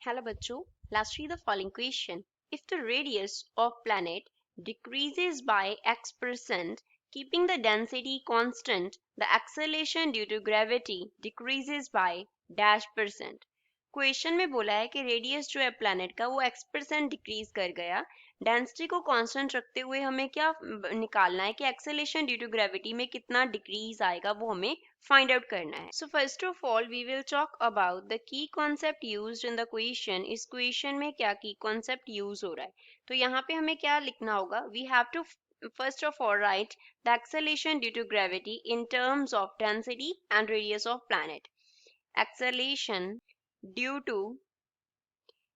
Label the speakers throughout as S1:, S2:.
S1: Hello बच्चों, let's read the following question. If the radius of planet decreases by x%, keeping the density constant, the acceleration due to gravity decreases by -%. Question में बोला है कि radius जो है planet का वो x% decrease कर गया, डेंसिटी को कांस्टेंट रखते हुए हमें क्या निकालना है कि एक्सेलेरेशन ड्यू टू ग्रेविटी में कितना डिक्रीज आएगा वो हमें फाइंड आउट करना है. So first of all we will talk about the key concept used in the question. इस क्वेश्चन में क्या की कॉन्सेप्ट यूज हो रहा है, तो यहाँ पे हमें क्या लिखना होगा. We have to first of all write the acceleration due to gravity in terms of density and radius of planet. Acceleration due to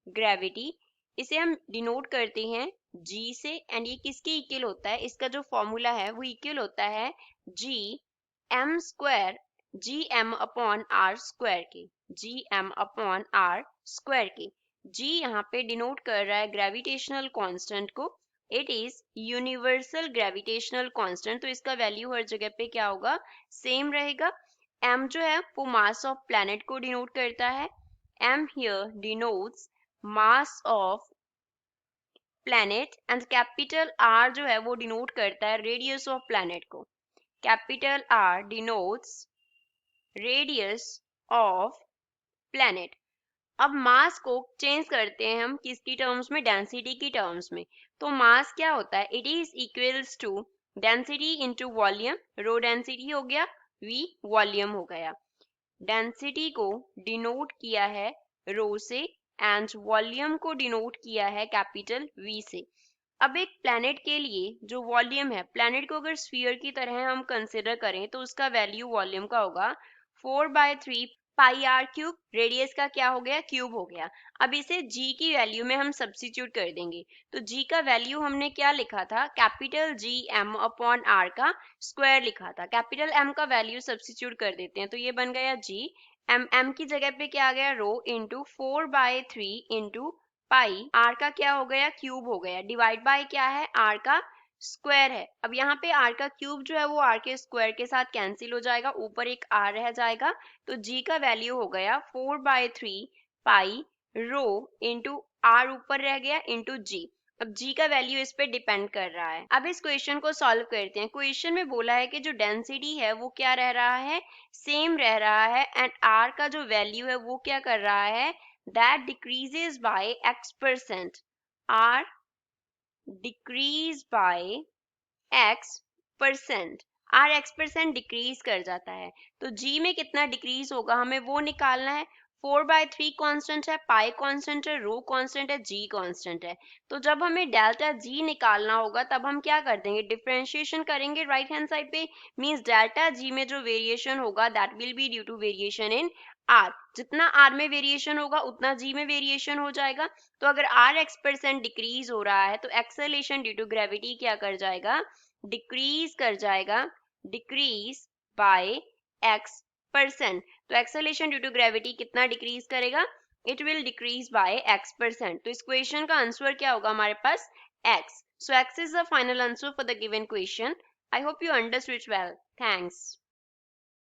S1: gravity, इसे हम डिनोट करते हैं g से, एंड ये किसके इक्वल होता है, इसका जो फॉर्मूला है वो इक्वल होता है g m square G M upon R square के, G M upon R square के. g यहाँ पे डिनोट कर रहा है ग्रेविटेशनल कांस्टेंट को. It is universal gravitational constant, तो इसका वैल्यू हर जगह पे क्या होगा, सेम रहेगा. m जो है वो मास ऑफ प्लैनेट को डिनोट करता है. m here denotes mass of planet and capital R जो है वो डिनोट करता है radius of planet को. Capital R denotes radius of planet. अब मास को चेंज करते हैं हम किसकी टर्म्स में, डेंसिटी की टर्म्स में. तो मास क्या होता है, it is equals to density into volume. Rho density हो गया, v वॉल्यूम हो गया. डेंसिटी को डिनोट किया है रो से एंड वॉल्यूम को डिनोट किया है कैपिटल V से. अब एक प्लैनेट के लिए जो वॉल्यूम है, प्लैनेट को अगर स्फीयर की तरह हम कंसिडर करें तो उसका वैल्यू वॉल्यूम का होगा 4/3 पाई आर क्यूब. रेडियस का क्या हो गया, क्यूब हो गया. अब इसे g की वैल्यू में हम सब्स्टिट्यूट कर देंगे, तो g का वैल्यू हमने क्या लिखा था, capital G m upon r का स्क्वायर लिखा था. कैपिटल M का वैल्यू सब्स्टिट्यूट कर देते हैं, तो ये बन गया g m की जगह पे क्या आ गया, rho into 4/3 into pi, r का क्या हो गया, क्यूब हो गया, डिवाइड बाय क्या है, r का स्क्वायर है. अब यहाँ पे r का क्यूब जो है वो r के स्क्वायर के साथ कैंसिल हो जाएगा, ऊपर एक r रह जाएगा, तो g का वैल्यू हो गया 4/3 पाई रो इंटू r ऊपर रह गया इंटू g. अब g का वैल्यू इस पे डिपेंड कर रहा है. अब इस क्वेश्चन को सॉल्व करते हैं. क्वेश्चन में बोला है कि जो डेंसिटी है वो क्या रह रहा है, सेम रह रहा है, एंड r का जो वैल्यू है वो क्या कर रहा है, that decreases by x%. r decrease by x%, r x% decrease कर जाता है, तो g में कितना डिक्रीज होगा हमें वो निकालना है. 4/3 कांस्टेंट है, पाई कांस्टेंट है, रो कांस्टेंट है, g कांस्टेंट है. तो जब हमें डेल्टा g निकालना होगा तब हम क्या कर देंगे, डिफरेंशिएशन करेंगे राइट हैंड साइड पे. मींस डेल्टा g में जो वेरिएशन होगा that will be due to variation in r. जितना r में वेरिएशन होगा उतना g में वेरिएशन हो जाएगा. तो अगर r x% डिक्रीज हो रहा है तो एक्सेलेरेशन ड्यू टू ग्रेविटी क्या कर जाएगा, डिक्रीज कर जाएगा, डिक्रीज बाय x%. तो एक्सेलेरेशन ड्यू टू ग्रेविटी कितना डिक्रीज करेगा, it will decrease by x%. तो इस क्वेश्चन का आंसर क्या होगा हमारे पास, x. So x is the final answer for the given question. I hope you understood well. Thanks.